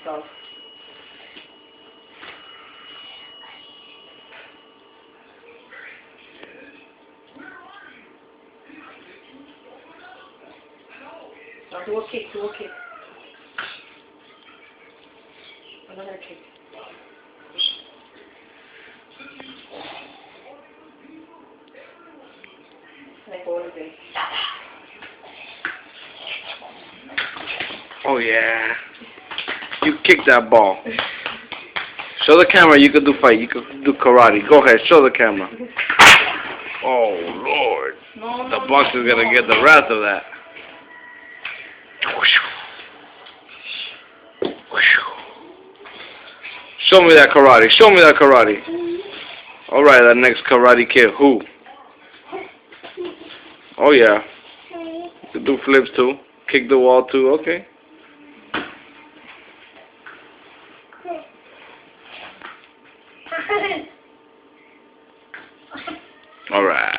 yourself. Now do a kick, do a kick. Another kick. Like all of this. Oh yeah. You kick that ball. Show the camera you can do fight. You can do karate. Go ahead, show the camera. Oh Lord. No, The box is gonna get the wrath of that. Show me that karate. Show me that karate. Alright, that next karate kid. Who? Oh yeah. You can do flips too. Kick the wall too. Okay. Alright.